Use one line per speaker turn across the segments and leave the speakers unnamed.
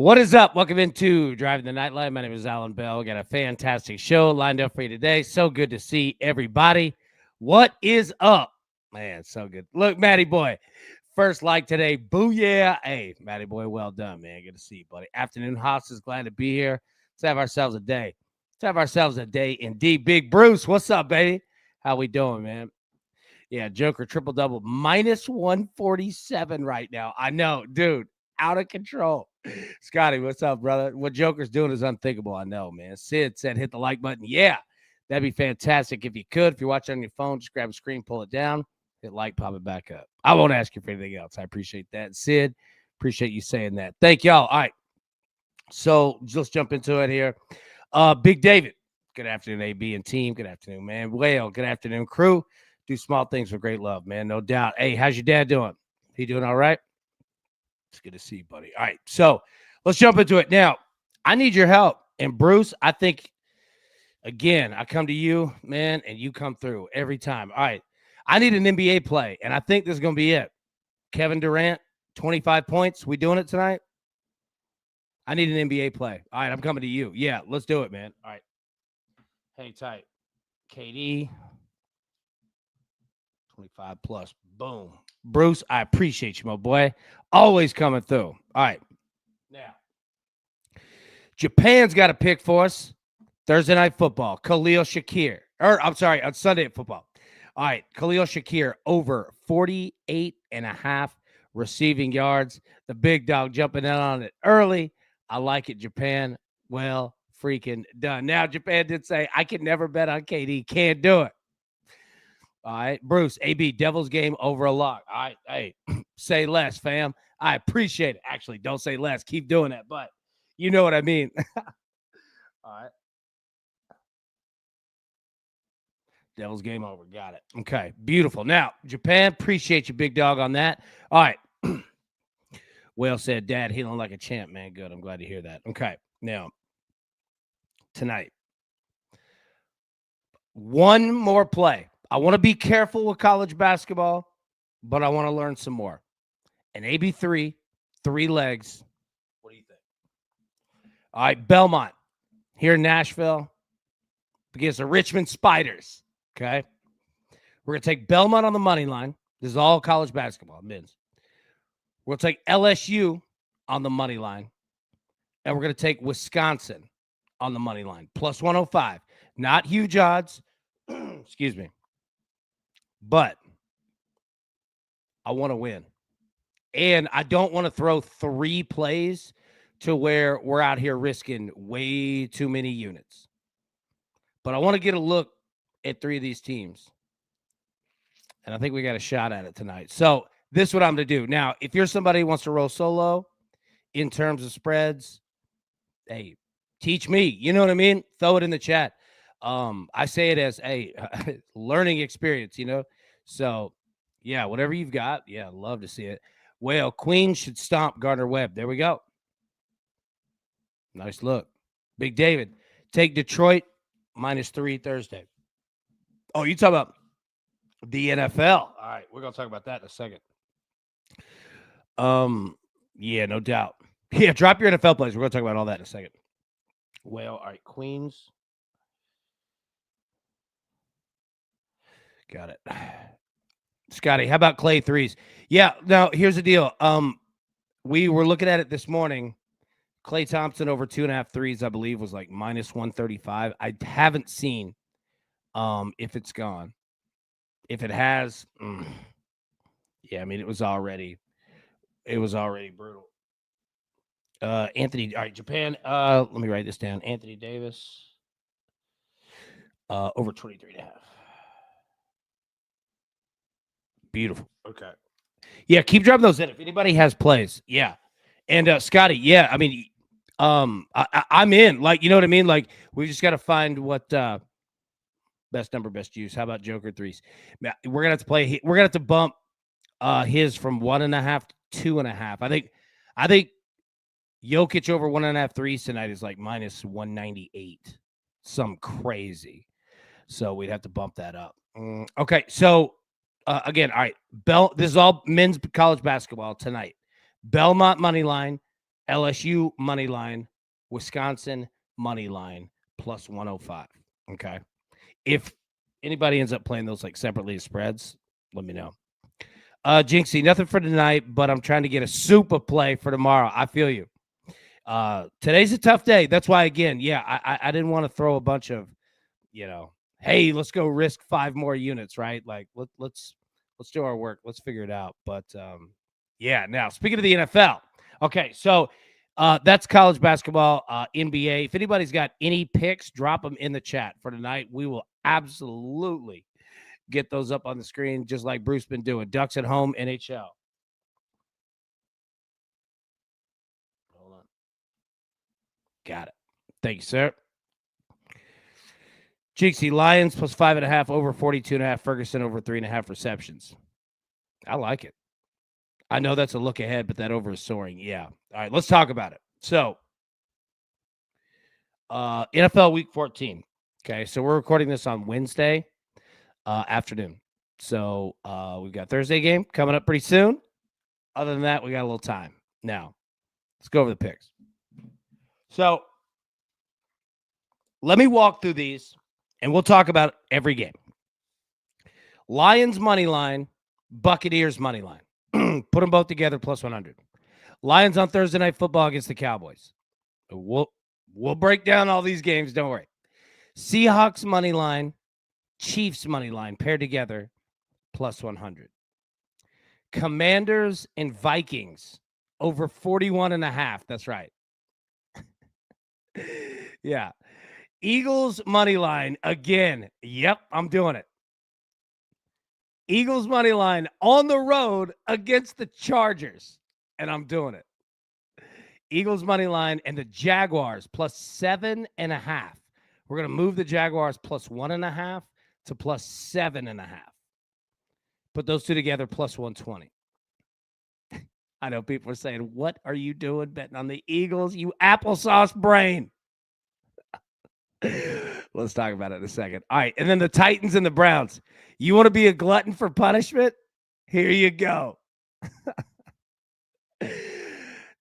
What is up? Welcome into Driving the Nightline. My name is Alan Bell. Got a fantastic show lined up for you today. So good to see everybody. What is up? Man, so good. Look, Matty boy, first like today. Booyah. Hey, Matty boy, well done, man. Good to see you, buddy. Afternoon hosses, glad to be here. Let's have ourselves a day. Let's have ourselves a day indeed. Big Bruce, what's up, baby? How we doing, man? Yeah, Joker triple-double, minus 147 right now. I know, dude, out of control. Scotty, what's up, brother? What Joker's doing is unthinkable. I know, man. Sid said hit the like button. Yeah, that'd be fantastic if you could. If you're watching on your phone, just grab a screen, pull it down, hit like, pop it back up. I won't ask you for anything else. I appreciate that. Sid, appreciate you saying that. Thank y'all. All right, so let's jump into it here. Big David, good afternoon, AB and team. Good afternoon, man. Whale, good afternoon, crew. Do small things for great love, man. No doubt. Hey, how's your dad doing? He doing all right? It's good to see you, buddy. All right, so let's jump into it. Now, I need your help. And Bruce, I think, again, I come to you, man, and you come through every time. All right, I need an NBA play, and I think this is going to be it. Kevin Durant, 25 points. We doing it tonight? I need an NBA play. All right, I'm coming to you. Yeah, let's do it, man. All right. Hang tight. KD, 25 plus. Boom. Bruce, I appreciate you, my boy. Always coming through. All right. Now, Japan's got a pick for us. Thursday night football. Khalil Shakir. On Sunday at football. All right. Khalil Shakir over 48.5 receiving yards. The big dog jumping in on it early. I like it, Japan. Well, freaking done. Now, Japan did say, I can never bet on KD. Can't do it. All right, Bruce, AB, Devil's game over a lock. All right, hey, say less, fam. I appreciate it. Actually, don't say less. Keep doing that, but you know what I mean. All right. Devil's game over. Got it. Okay, beautiful. Now, Japan, appreciate you, big dog, on that. All right. Whale said, Dad, healing like a champ, man. Good. I'm glad to hear that. Okay, now, tonight, one more play. I want to be careful with college basketball, but I want to learn some more. An AB3, 3 legs. What do you think? All right, Belmont here in Nashville against the Richmond Spiders. Okay. We're going to take Belmont on the money line. This is all college basketball, men's. We're going to take LSU on the money line. And we're going to take Wisconsin on the money line. Plus 105. Not huge odds. Excuse me. But I want to win. And I don't want to throw 3 plays to where we're out here risking way too many units. But I want to get a look at 3 of these teams. And I think we got a shot at it tonight. So this is what I'm going to do. Now, if you're somebody who wants to roll solo in terms of spreads, hey, teach me. You know what I mean? Throw it in the chat. I say it as a learning experience, you know? So, yeah, whatever you've got, yeah, love to see it. Well, Queen should stomp Gardner-Webb. There we go. Nice look. Big David, take Detroit -3 Thursday. Oh, you talk about the NFL. All right, we're going to talk about that in a second. Yeah, no doubt. Yeah, drop your NFL plays. We're going to talk about all that in a second. Well, all right, Queens. Got it. Scotty, how about Clay threes? Yeah, now here's the deal. We were looking at it this morning. Klay Thompson over 2.5 threes, I believe, was like -135. I haven't seen if it's gone. If it has, yeah, I mean, it was already brutal. Anthony, all right, Japan. Let me write this down. Anthony Davis over 23.5. Beautiful. Okay. Yeah, keep dropping those in. If anybody has plays, yeah. And Scotty, yeah, I mean, I'm in. Like, you know what I mean? Like, we just got to find what best number, best use. How about Joker threes? We're gonna have to play. We're gonna have to bump his from 1.5 to 2.5. I think Jokic over 1.5 threes tonight is like -198. Some crazy. So we'd have to bump that up. Okay, so. Again, all right. This is all men's college basketball tonight. Belmont money line, LSU money line, Wisconsin money line plus 105. Okay. If anybody ends up playing those like separately as spreads, let me know. Jinxie, nothing for tonight, but I'm trying to get a super play for tomorrow. I feel you. Today's a tough day. That's why, again, yeah, I didn't want to throw a bunch of, hey, let's go risk 5 more units, right? Like let's do our work. Let's figure it out. But yeah, now speaking of the NFL, okay, so that's college basketball, NBA. If anybody's got any picks, drop them in the chat for tonight. We will absolutely get those up on the screen, just like Bruce been doing. Ducks at home, NHL. Hold on. Got it. Thank you, sir. Cheeksy, Lions plus 5.5 over 42.5. Ferguson over 3.5 receptions. I like it. I know that's a look ahead, but that over is soaring. Yeah. All right, let's talk about it. So, NFL Week 14. Okay, so we're recording this on Wednesday afternoon. So we've got Thursday game coming up pretty soon. Other than that, we got a little time. Now, let's go over the picks. So let me walk through these, and we'll talk about every game. Lions money line, Buccaneers money line. Put them both together, plus 100. Lions on Thursday Night Football against the Cowboys. We'll break down all these games, don't worry. Seahawks money line, Chiefs money line paired together, plus 100. Commanders and Vikings over 41.5. That's right. Yeah. Eagles money line again. Yep, I'm doing it. Eagles money line on the road against the Chargers, and I'm doing it. Eagles money line and the Jaguars plus 7.5. We're going to move the Jaguars plus 1.5 to plus 7.5. Put those two together, plus 120. I know people are saying, what are you doing betting on the Eagles, you applesauce brain? Let's talk about it in a second. All right, and then the Titans and the Browns. You want to be a glutton for punishment? Here you go.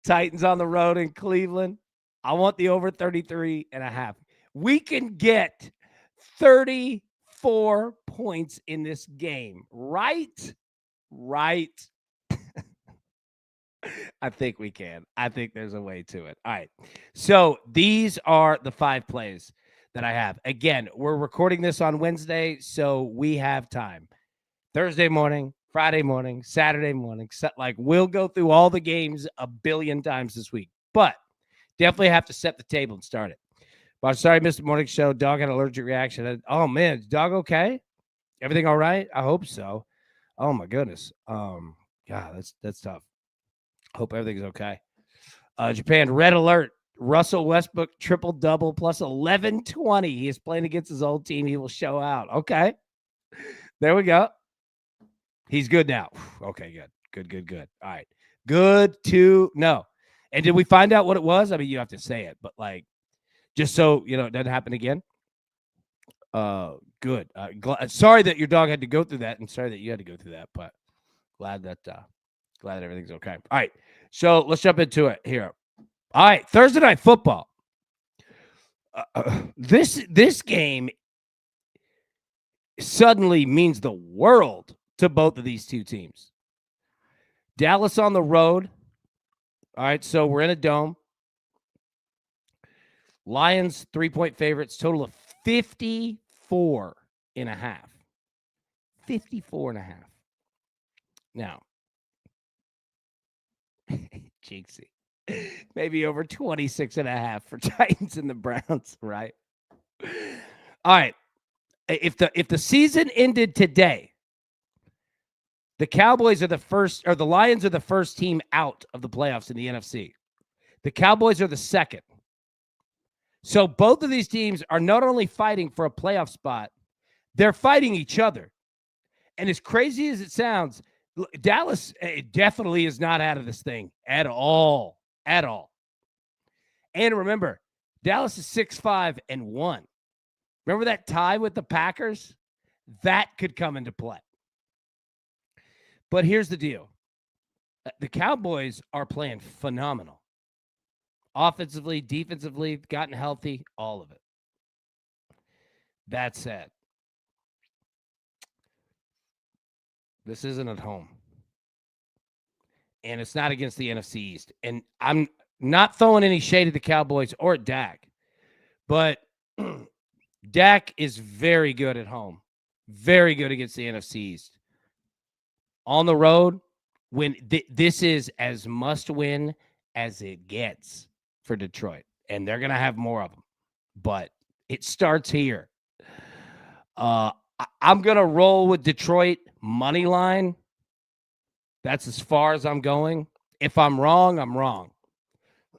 Titans on the road in Cleveland. I want the over 33.5. We can get 34 points in this game, right? Right. I think we can. I think there's a way to it. All right. So these are the 5 plays that I have. Again, we're recording this on Wednesday, so we have time. Thursday morning, Friday morning, Saturday morning. Like, we'll go through all the games a billion times this week, but definitely have to set the table and start it. But I'm sorry I missed the morning show. Dog had an allergic reaction. Oh, man. Is dog okay? Everything all right? I hope so. Oh, my goodness. God, that's tough. Hope everything's okay. Japan, red alert. Russell Westbrook triple-double plus 1120. He is playing against his old team. He will show out. Okay. There we go. He's good now. Okay, good. All right. Good to know. And did we find out what it was? I mean, you have to say it, but like, just so, it doesn't happen again. Good. Sorry that your dog had to go through that, and sorry that you had to go through that, but glad that everything's okay. All right. So let's jump into it here. All right. Thursday Night Football. This game suddenly means the world to both of these two teams. Dallas on the road. All right. So we're in a dome. Lions 3-point favorites, total of 54.5. 54.5. Now, Jinxie. Maybe over 26.5 for Titans and the Browns, right? All right. If the season ended today, the Cowboys are the first, or the Lions are the first team out of the playoffs in the NFC. The Cowboys are the second. So both of these teams are not only fighting for a playoff spot, they're fighting each other. And as crazy as it sounds, Dallas definitely is not out of this thing at all. At all. And remember, Dallas is 6-5-1. Remember that tie with the Packers? That could come into play. But here's the deal. The Cowboys are playing phenomenal. Offensively, defensively, gotten healthy, all of it. That said, this isn't at home. And it's not against the NFC East. And I'm not throwing any shade at the Cowboys or at Dak, but Dak is very good at home, very good against the NFC East. On the road, when this is as must win as it gets for Detroit, and they're going to have more of them, but it starts here. I'm going to roll with Detroit money line. That's as far as I'm going. If I'm wrong, I'm wrong.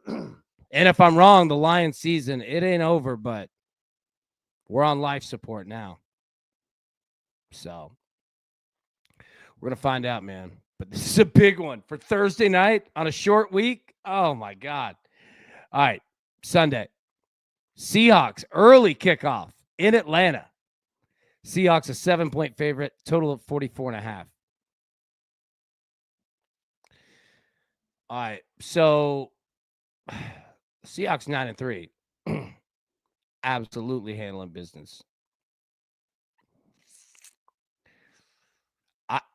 And if I'm wrong, the Lions season, it ain't over, but we're on life support now. So we're going to find out, man. But this is a big one for Thursday night on a short week. Oh, my God. All right, Sunday. Seahawks, early kickoff in Atlanta. Seahawks a 7-point favorite, total of 44.5. All right, so Seahawks 9-3. Absolutely handling business.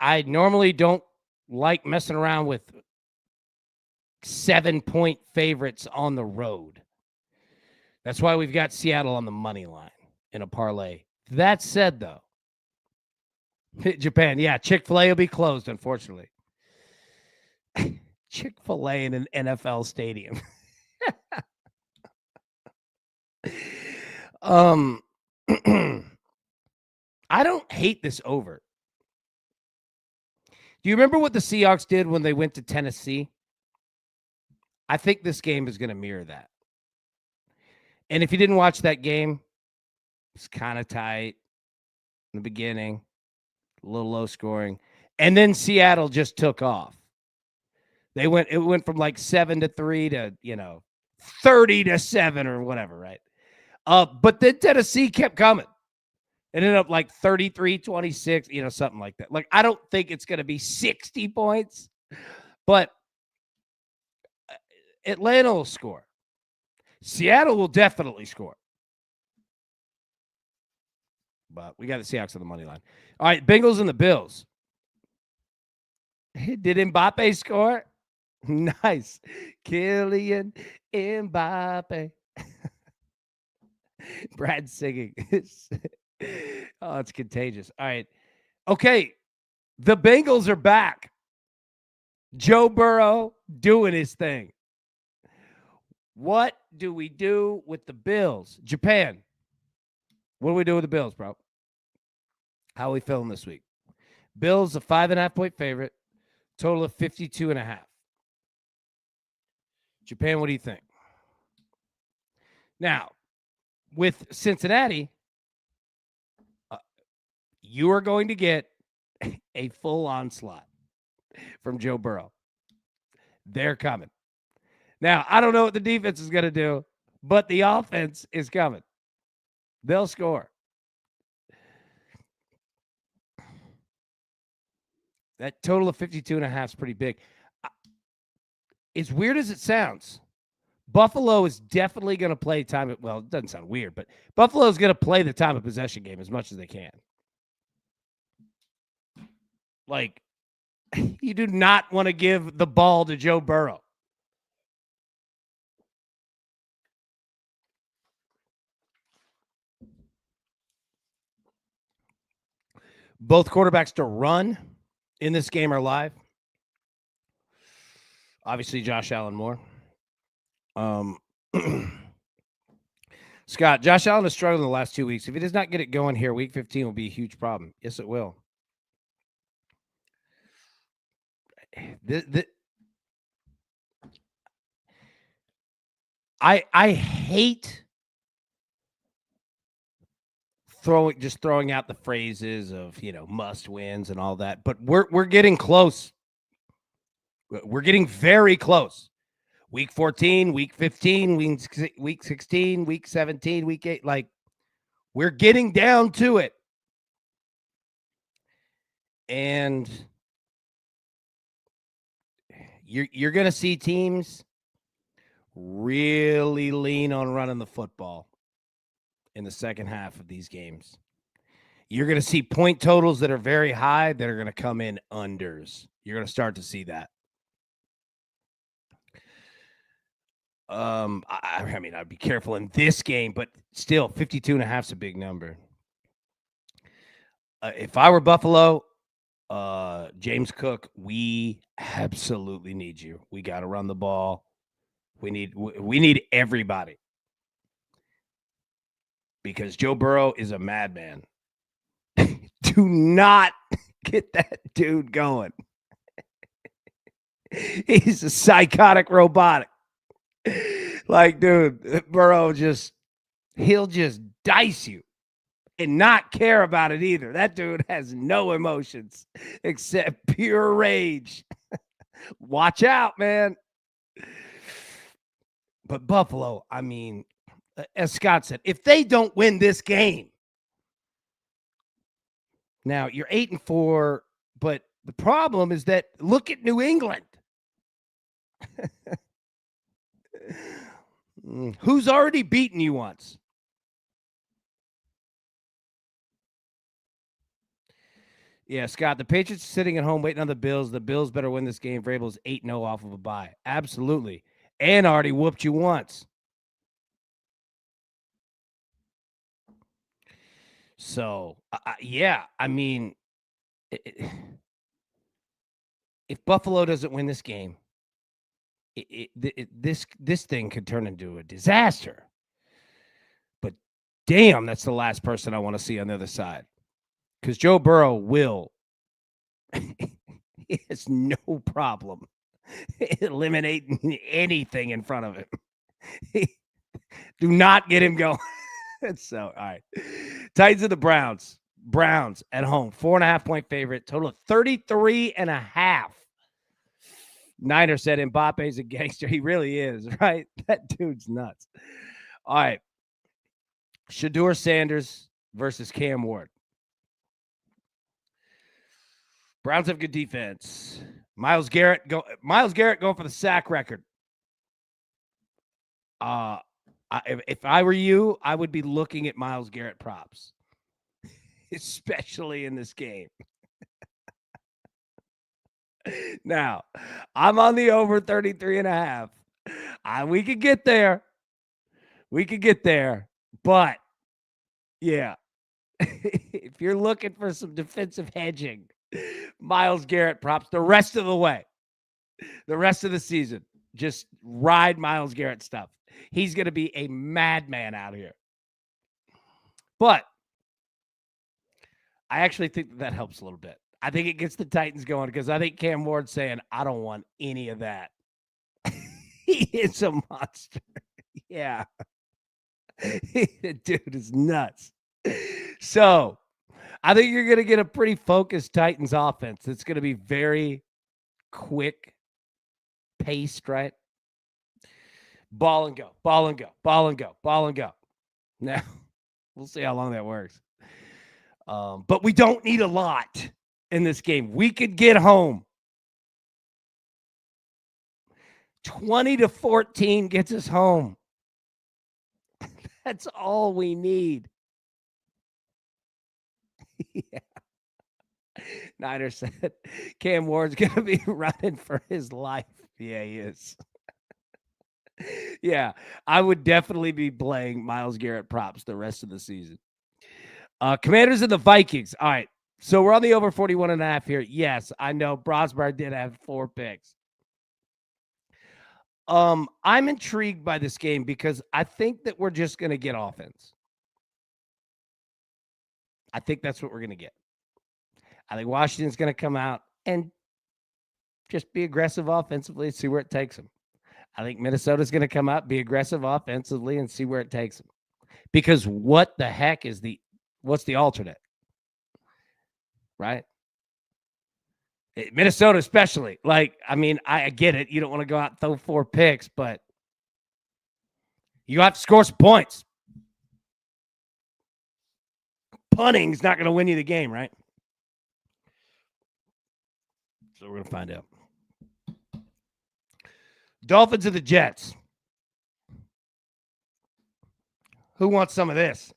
I normally don't like messing around with 7-point favorites on the road. That's why we've got Seattle on the money line in a parlay. That said, though, Japan, yeah, Chick-fil-A will be closed, unfortunately. Chick-fil-A in an NFL stadium. I don't hate this over. Do you remember what the Seahawks did when they went to Tennessee? I think this game is going to mirror that. And if you didn't watch that game, it's kind of tight in the beginning, a little low scoring. And then Seattle just took off. It went from like 7-3 to, 30-7 or whatever, right? But then Tennessee kept coming. It ended up like 33-26, something like that. Like, I don't think it's going to be 60 points, but Atlanta will score. Seattle will definitely score. But we got the Seahawks on the money line. All right, Bengals and the Bills. Did Mbappe score? Nice. Kylian Mbappe. Brad singing. Oh, it's contagious. All right. Okay. The Bengals are back. Joe Burrow doing his thing. What do we do with the Bills? Japan. What do we do with the Bills, bro? How are we feeling this week? Bills a 5.5-point favorite. Total of 52.5. Japan, what do you think? Now, with Cincinnati, you are going to get a full onslaught from Joe Burrow. They're coming. Now, I don't know what the defense is going to do, but the offense is coming. They'll score. That total of 52.5 is pretty big. As weird as it sounds, Buffalo is definitely going to play time. Well, it doesn't sound weird, but Buffalo is going to play the time of possession game as much as they can. Like, you do not want to give the ball to Joe Burrow. Both quarterbacks to run in this game are live. Obviously, Josh Allen more. Scott, Josh Allen has struggled in the last 2 weeks. If he does not get it going here, week 15 will be a huge problem. Yes, it will. I hate throwing out the phrases of, must wins and all that, but we're getting close. We're getting very close. Week 14, week 15, week 16, week 17, week 8, like we're getting down to it. And you're going to see teams really lean on running the football in the second half of these games. You're going to see point totals that are very high that are going to come in unders. You're going to start to see that. I mean, I'd be careful in this game, but still 52.5 is a big number. If I were Buffalo, James Cook, we absolutely need you. We got to run the ball. We need everybody because Joe Burrow is a madman. Do not get that dude going. He's a psychotic robotic. Like, dude, Burrow he'll just dice you and not care about it either. That dude has no emotions except pure rage. Watch out, man. But Buffalo, I mean, as Scott said, if they don't win this game, now you're 8-4, but the problem is that look at New England. Who's already beaten you once? Yeah, Scott, the Patriots are sitting at home waiting on the Bills. The Bills better win this game. Vrabel's 8-0 off of a bye. Absolutely. And already whooped you once. So, yeah, I mean, if Buffalo doesn't win this game, this thing could turn into a disaster. But damn, that's the last person I want to see on the other side. Because Joe Burrow will, he has no problem eliminating anything in front of him. Do not get him going. So, all right. Titans of the Browns. Browns at home. 4.5-point favorite. Total of 33.5. Niner said Mbappe's a gangster. He really is, right? That dude's nuts. All right. Shedeur Sanders versus Cam Ward. Browns have good defense. Myles Garrett going for the sack record. If I were you, I would be looking at Myles Garrett props, especially in this game. Now, I'm on the over 33.5. We could get there. But, yeah, if you're looking for some defensive hedging, Myles Garrett props the rest of the way. The rest of the season, just ride Myles Garrett stuff. He's going to be a madman out here. But I actually think that helps a little bit. I think it gets the Titans going because I think Cam Ward's saying, I don't want any of that. He is a monster. Yeah. The dude is nuts. So I think you're going to get a pretty focused Titans offense. It's going to be very quick paced, right? Ball and go. Now, we'll see how long that works. But we don't need a lot in this game. We could get home. 20-14 gets us home. That's all we need. Yeah. Niner said Cam Ward's going to be running for his life. Yeah, he is. Yeah, I would definitely be playing Myles Garrett props the rest of the season. Commanders and the Vikings. All right, so we're on the over 41.5 here. Yes, I know Brosbar did have 4 picks. I'm intrigued by this game because I think that we're just going to get offense. I think that's what we're going to get. I think Washington's going to come out and just be aggressive offensively and see where it takes them. I think Minnesota's going to come out, be aggressive offensively, and see where it takes them. Because what the heck is what's the alternate? Right? Minnesota especially. Like, I mean, I get it. You don't want to go out and throw 4 picks, but you have to score some points. Punting's not going to win you the game, right? So we're going to find out. Dolphins and the Jets. Who wants some of this?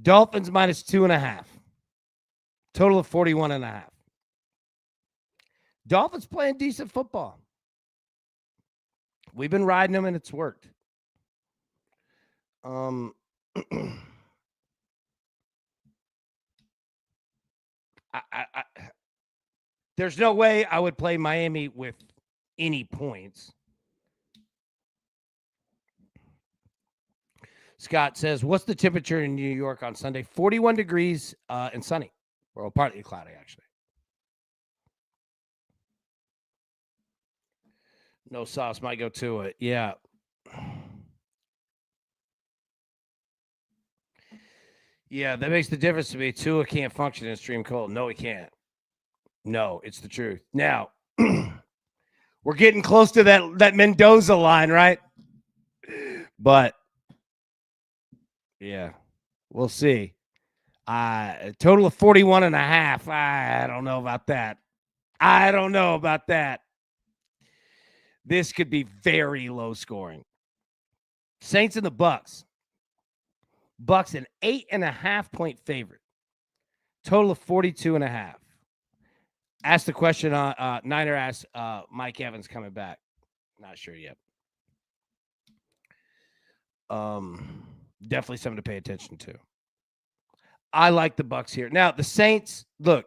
Dolphins minus 2.5. Total of 41.5. Dolphins playing decent football. We've been riding them and it's worked. There's no way I would play Miami with any points. Scott says, what's the temperature in New York on Sunday? 41 degrees and sunny. Well, partly cloudy, actually. No sauce might go to it. Yeah. Yeah, that makes the difference to me. Tua can't function in extreme cold. No, he can't. No, it's the truth. Now, we're getting close to that Mendoza line, right? But, yeah, we'll see. A total of 41.5. I don't know about that. This could be very low scoring. Saints and the Bucks. Bucks an 8.5-point favorite. Total of 42.5. Ask the question on Niner asked Mike Evans coming back. Not sure yet. Definitely something to pay attention to. I like the Bucks here. Now, the Saints, look,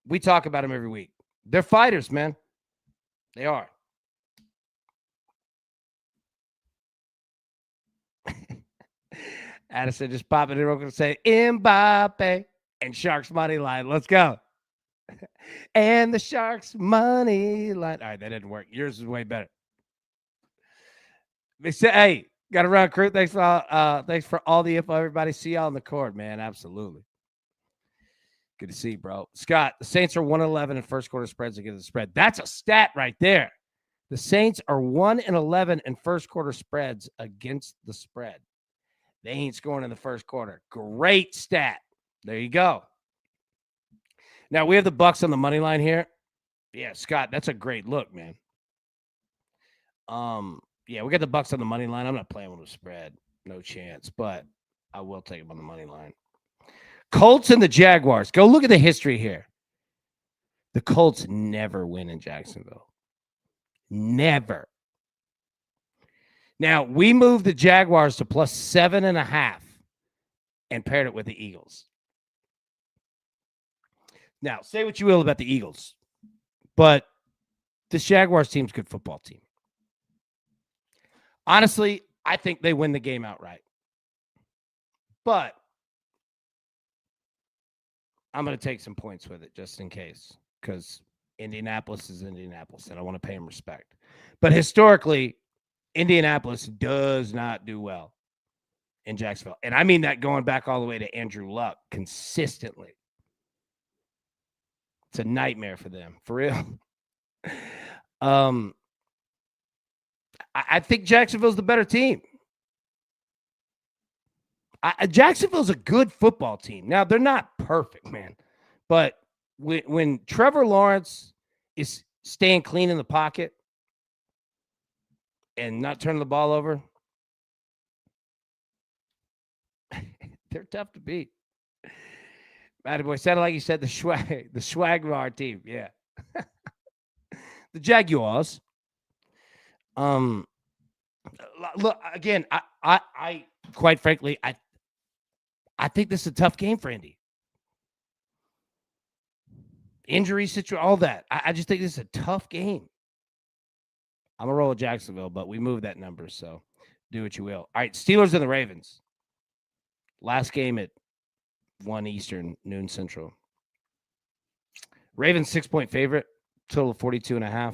we talk about them every week. They're fighters, man. They are. Addison just popping in real quick to say Mbappe and Sharks money line. Let's go. And the Sharks money line. All right, that didn't work. Yours is way better. They say, hey, got to run, crew. Thanks for all the info, everybody. See y'all on the court, man. Absolutely. Good to see you, bro. Scott, the Saints are 1-11 in first quarter spreads against the spread. That's a stat right there. The Saints are 1-11 in first quarter spreads against the spread. They ain't scoring in the first quarter. Great stat. There you go. Now, we have the Bucks on the money line here. Yeah, Scott, that's a great look, man. Yeah, we got the Bucks on the money line. I'm not playing with a spread. No chance, but I will take them on the money line. Colts and the Jaguars. Go look at the history here. The Colts never win in Jacksonville. Never. Now, we moved the Jaguars to plus 7.5 and paired it with the Eagles. Now, say what you will about the Eagles, but this Jaguars team's a good football team. Honestly, I think they win the game outright. But I'm going to take some points with it just in case, because Indianapolis is Indianapolis, and I want to pay them respect. But historically, Indianapolis does not do well in Jacksonville. And I mean that going back all the way to Andrew Luck consistently. It's a nightmare for them, for real. I think Jacksonville's the better team. Jacksonville's a good football team. Now, they're not perfect, man. But when Trevor Lawrence is staying clean in the pocket and not turning the ball over, they're tough to beat. Matty boy, sounded like you said the Swagmar team. Yeah. The Jaguars. Look, again, I quite frankly, I think this is a tough game for Indy. Injury situation, all that. I just think this is a tough game. I'm going to roll with Jacksonville, but we moved that number, so do what you will. All right, Steelers and the Ravens. Last game at 1 Eastern, noon Central. Ravens 6-point favorite, total of 42.5.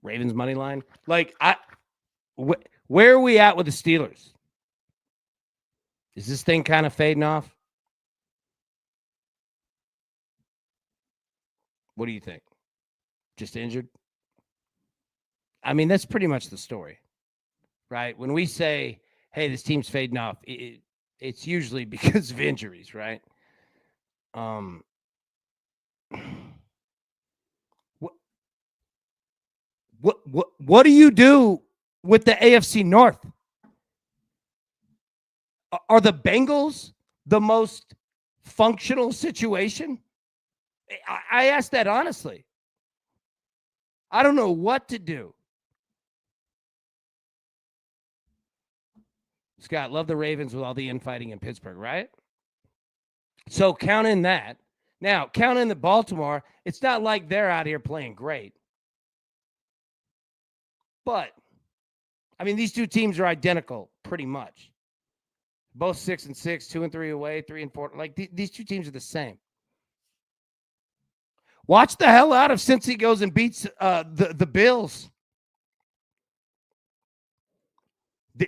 Ravens money line. Like, where are we at with the Steelers? Is this thing kind of fading off? What do you think? Just injured? I mean, that's pretty much the story, right? When we say, hey, this team's fading off, it's usually because of injuries, right? What do you do with the AFC North. Are the Bengals the most functional situation? I ask that honestly. I don't know what to do. Scott, love the Ravens with all the infighting in Pittsburgh, right? So count in that. Now, count in the Baltimore. It's not like they're out here playing great. But, I mean, these two teams are identical pretty much. Both 6-6, 2-3 away, 3-4. Like, these two teams are the same. Watch the hell out of Cincy goes and beats the Bills.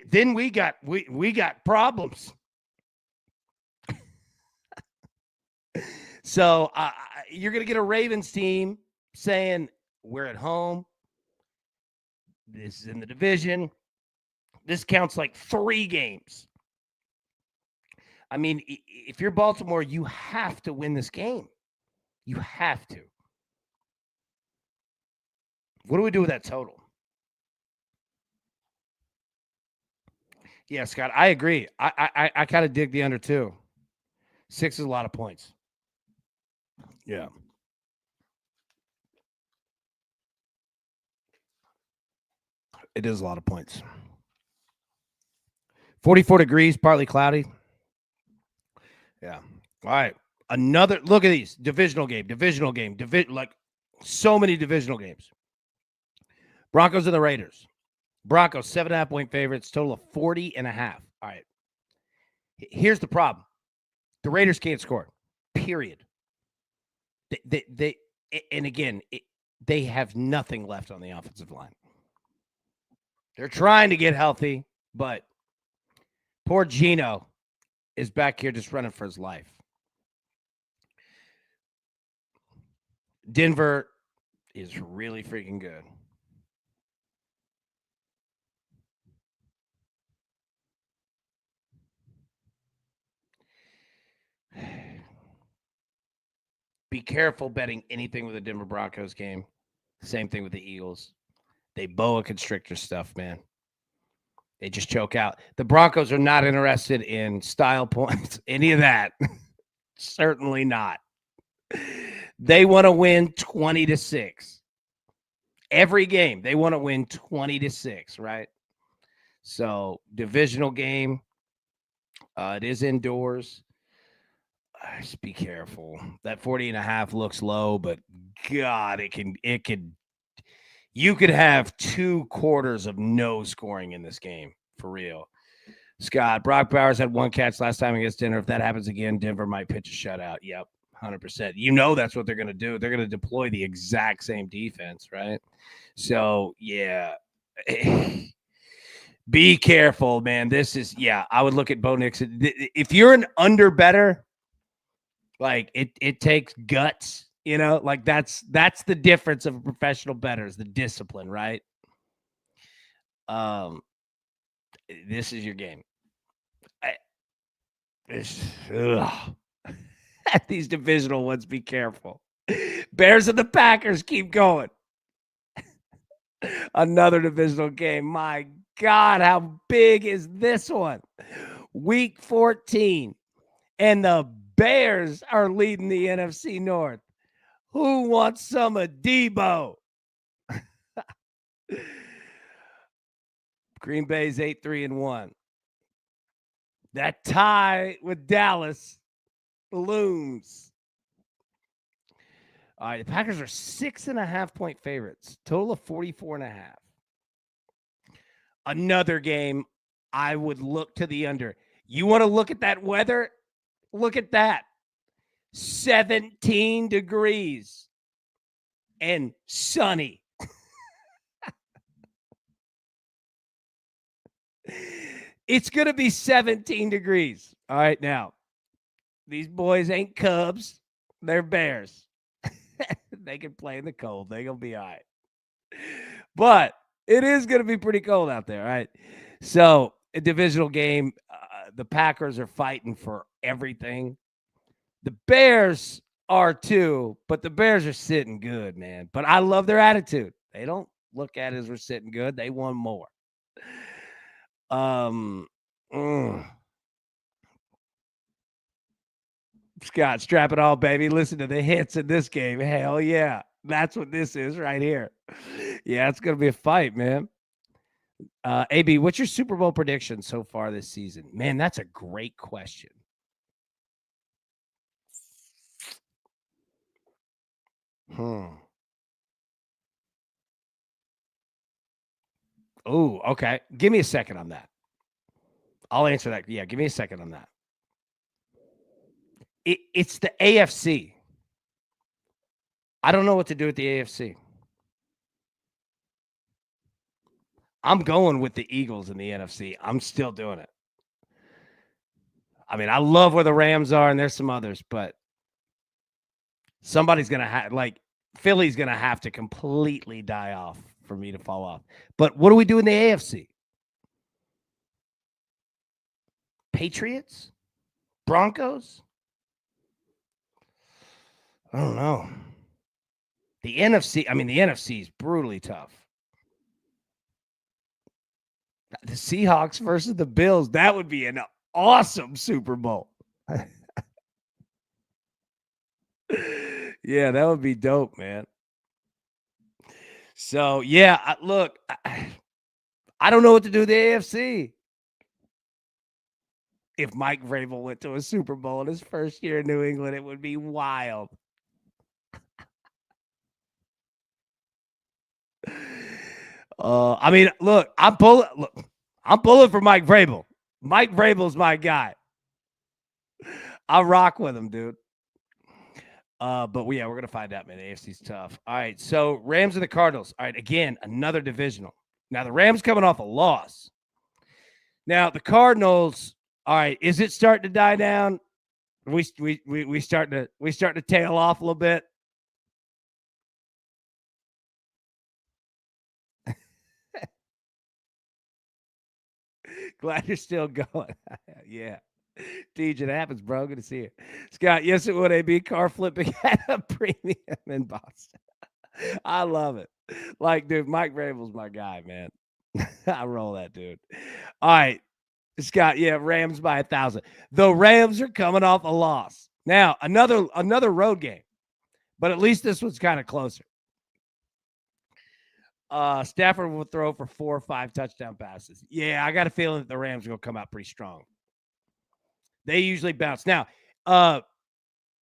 Then we got problems. So you're going to get a Ravens team saying, we're at home. This is in the division. This counts like 3 games. I mean, if you're Baltimore, you have to win this game. You have to. What do we do with that total? Yeah, Scott, I agree. I kind of dig the under too. 6 is a lot of points. Yeah. It is a lot of points. 44 degrees, partly cloudy. Yeah. All right. Another look at these. Divisional game. Like so many divisional games. Broncos and the Raiders. Broncos, 7.5 point favorites, total of 40.5. All right. Here's the problem. The Raiders can't score. Period. They and again, they have nothing left on the offensive line. They're trying to get healthy, but poor Gino is back here just running for his life. Denver is really freaking good. Be careful betting anything with the Denver Broncos game. Same thing with the Eagles. They boa constrictor stuff, man. They just choke out. The Broncos are not interested in style points, any of that. Certainly not. They want to win 20-6. Every game, they want to win 20-6, right? So, divisional game. It is indoors. Just be careful. That 40.5 looks low, but God, you could have 2 quarters of no scoring in this game for real. Scott, Brock Bowers had 1 catch last time against Denver. If that happens again, Denver might pitch a shutout. Yep, 100%. You know that's what they're going to do. They're going to deploy the exact same defense, right? So, yeah. Be careful, man. This is, I would look at Bo Nixon. If you're an under better, like it takes guts, like that's the difference of a professional bettor is the discipline, right? This is your game. These divisional ones, be careful. Bears and the Packers keep going. Another divisional game. My God, how big is this one? Week 14. And the Bears are leading the NFC North. Who wants some of Debo? Green Bay's 8-3-1. That tie with Dallas looms. All right, the Packers are 6.5 point favorites. Total of 44.5. Another game, I would look to the under. You want to look at that weather? Look at that. 17 degrees and sunny. It's going to be 17 degrees. All right, now, these boys ain't Cubs. They're Bears. They can play in the cold. They're going to be all right. But it is going to be pretty cold out there, right? So, a divisional game, the Packers are fighting for everything. The Bears are too, but the Bears are sitting good, man. But I love their attitude. They don't look at it as we're sitting good. They want more. Um, mm. Scott, strap it all, baby. Listen to the hits in this game. Hell yeah. That's what this is right here. Yeah, it's going to be a fight, man. AB, what's your Super Bowl prediction so far this season? Man, that's a great question. Oh, okay. Give me a second on that. I'll answer that. Yeah, give me a second on that. It's the AFC. I don't know what to do with the AFC. I'm going with the Eagles in the NFC. I'm still doing it. I mean, I love where the Rams are, and there's some others, but somebody's going to have, like, Philly's going to have to completely die off for me to fall off. But what do we do in the AFC? Patriots? Broncos? I don't know. The NFC is brutally tough. The Seahawks versus the Bills, that would be an awesome Super Bowl. Yeah, that would be dope, man. So, yeah, look, I don't know what to do with the AFC. If Mike Vrabel went to a Super Bowl in his first year in New England, it would be wild. I mean, look, I'm pulling for Mike Vrabel. Mike Vrabel's my guy. I'll rock with him, dude. But yeah, we're gonna find out, man. The AFC's tough. All right, so Rams and the Cardinals. All right, again, another divisional. Now the Rams coming off a loss. Now the Cardinals. All right, is it starting to die down? We starting to tail off a little bit. Glad you're still going. Yeah. DJ, it happens, bro. Good to see you. Scott, yes, it would. AB car flipping at a premium in Boston. I love it. Like, dude, Mike Vrabel's my guy, man. I roll that, dude. All right. Scott, yeah, Rams by 1,000. The Rams are coming off a loss. Now, another road game, but at least this one's kind of closer. Stafford will throw for 4 or 5 touchdown passes. Yeah, I got a feeling that the Rams are going to come out pretty strong. They usually bounce. Now,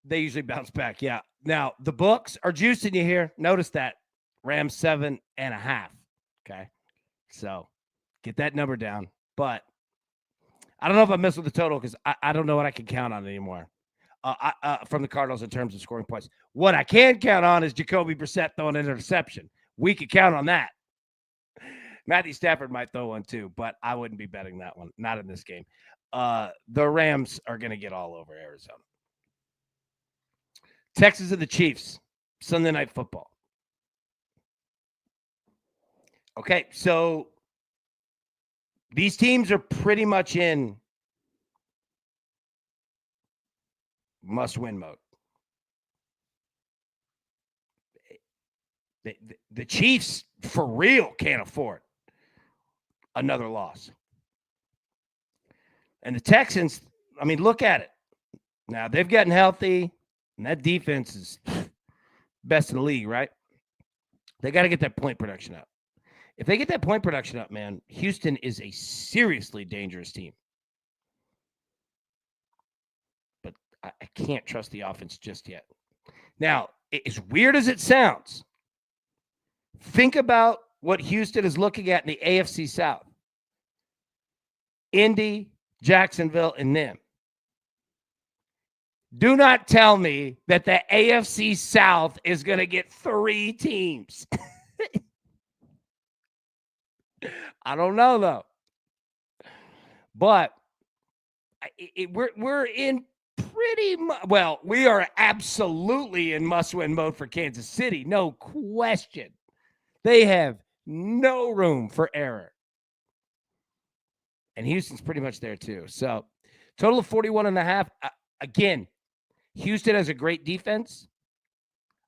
they usually bounce back. Yeah. Now, the books are juicing you here. Notice that. Rams 7.5. Okay. So get that number down. But I don't know if I mess with the total because I don't know what I can count on anymore from the Cardinals in terms of scoring points. What I can count on is Jacoby Brissett throwing an interception. We could count on that. Matthew Stafford might throw one too, but I wouldn't be betting that one. Not in this game. The Rams are going to get all over Arizona. Texas and the Chiefs, Sunday Night Football. Okay, so these teams are pretty much in must-win mode. The Chiefs, for real, can't afford another loss. And the Texans, I mean, look at it. Now, they've gotten healthy, and that defense is best in the league, right? They got to get that point production up. If they get that point production up, man, Houston is a seriously dangerous team. But I can't trust the offense just yet. Now, as weird as it sounds, think about what Houston is looking at in the AFC South. Indy, Jacksonville, and them. Do not tell me that the AFC South is going to get 3 teams. I don't know, though. But we're in pretty much, well, we are absolutely in must-win mode for Kansas City. No question. They have no room for error. And Houston's pretty much there, too. So, total of 41.5. Again, Houston has a great defense.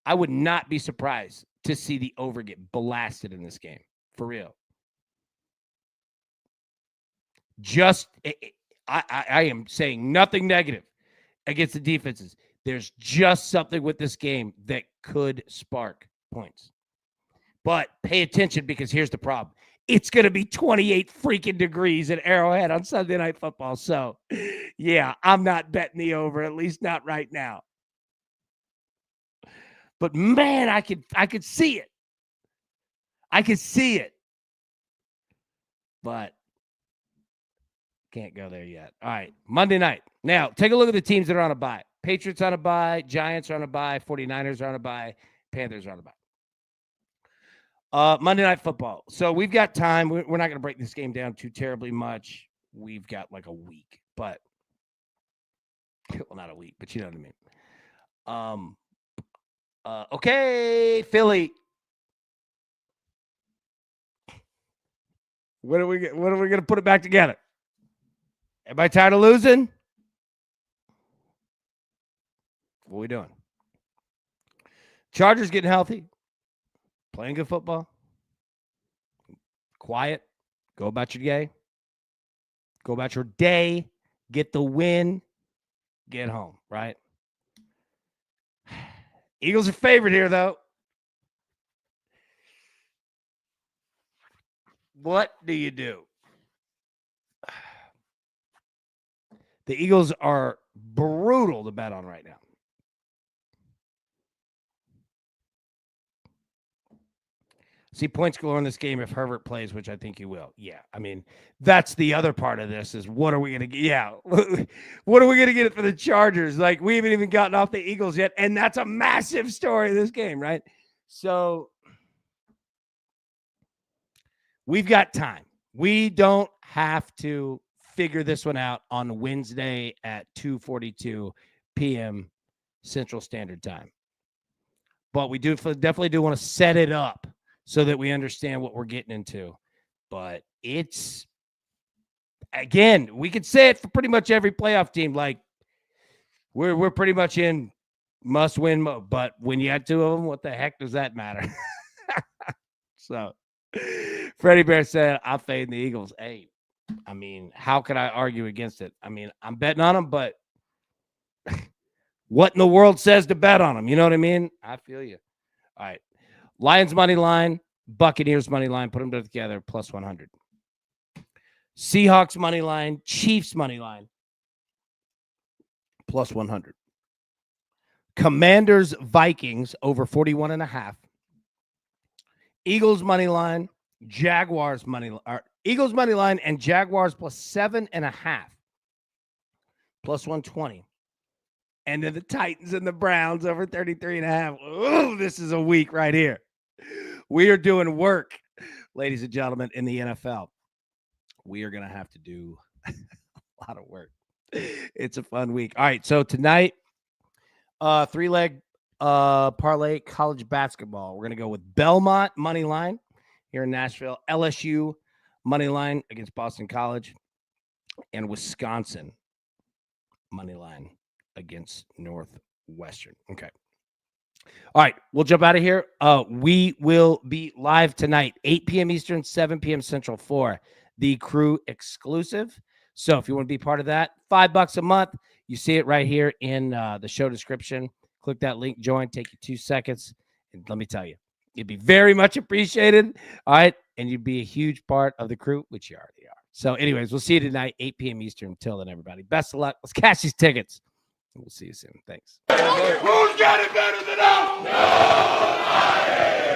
I would not be surprised to see the over get blasted in this game. For real. I am saying nothing negative against the defenses. There's just something with this game that could spark points. But pay attention, because here's the problem. It's going to be 28 freaking degrees at Arrowhead on Sunday Night Football. So, yeah, I'm not betting the over, at least not right now. But, man, I could see it. I could see it. But can't go there yet. All right, Monday night. Now, take a look at the teams that are on a bye. Patriots on a bye. Giants are on a bye. 49ers are on a bye. Panthers are on a bye. Monday Night Football. So we've got time. We're not going to break this game down too terribly much. We've got like a week, but well, not a week, but you know what I mean. Okay, Philly. When are we going to put it back together? Everybody tired of losing? What are we doing? Chargers getting healthy. Playing good football. Quiet. Go about your day. Go about your day. Get the win. Get home, right? Eagles are favored here, though. What do you do? The Eagles are brutal to bet on right now. See points galore in this game if Herbert plays, which I think he will. Yeah, I mean, that's the other part of this is what are we going to get? Yeah, what are we going to get for the Chargers? Like, we haven't even gotten off the Eagles yet, and that's a massive story of this game, right? So we've got time. We don't have to figure this one out on Wednesday at 2:42 p.m. Central Standard Time. But we definitely do want to set it up so that we understand what we're getting into. But it's, again, we could say it for pretty much every playoff team. Like, we're pretty much in must-win mode. But when you had two of them, what the heck does that matter? So, Freddie Bear said, I'm fading the Eagles. Hey, I mean, how could I argue against it? I mean, I'm betting on them, but what in the world says to bet on them? You know what I mean? I feel you. All right. Lions money line, Buccaneers money line, put them together, plus 100. Seahawks money line, Chiefs money line, plus 100. Commanders Vikings over 41.5. Eagles money line, Jaguars money line, Eagles money line and Jaguars plus 7.5, plus 120. And then the Titans and the Browns over 33.5. Oh, this is a week right here. We are doing work, ladies and gentlemen, in the NFL. We are going to have to do a lot of work. It's a fun week. All right, so tonight, three-leg parlay college basketball. We're going to go with Belmont money line here in Nashville, LSU money line against Boston College, and Wisconsin money line against Northwestern. Okay. All right, we'll jump out of here. We will be live tonight, 8 p.m. Eastern, 7 p.m. Central for the Crew exclusive. So if you want to be part of that, $5 a month. You see it right here in the show description. Click that link, join, take you 2 seconds. And let me tell you, you'd be very much appreciated. All right. And you'd be a huge part of the Crew, which you already are. So anyways, we'll see you tonight, 8 p.m. Eastern. Until then, everybody, best of luck. Let's cash these tickets. We'll see you soon. Thanks. Who's got it better than us? Nobody.